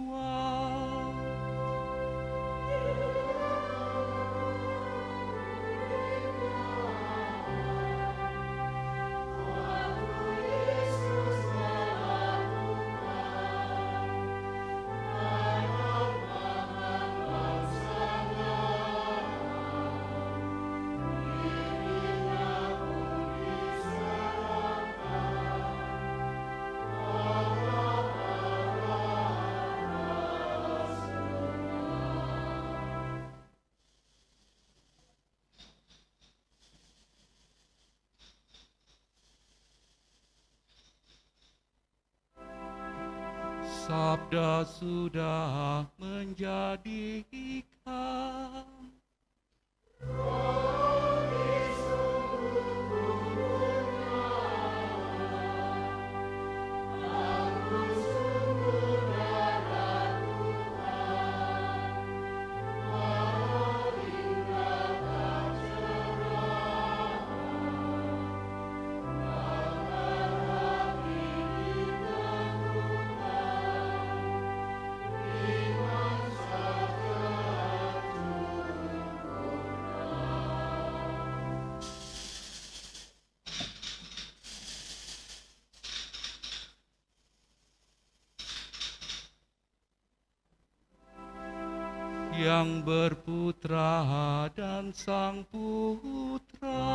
Sabda sudah menjadi ikan. Yang berputra dan sang putra.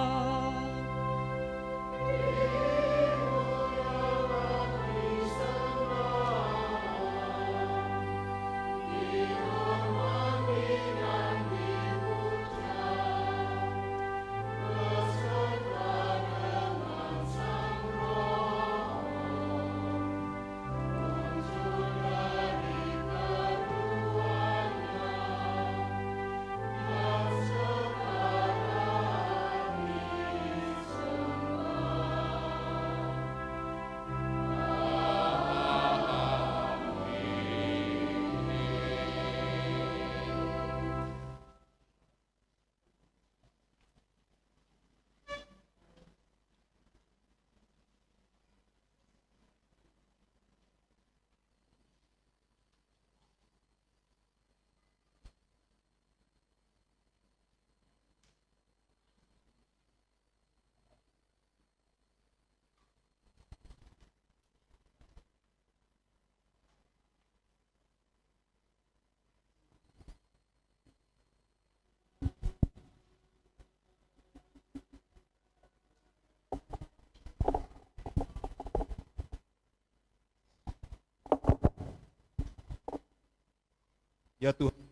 Ya Tuhan,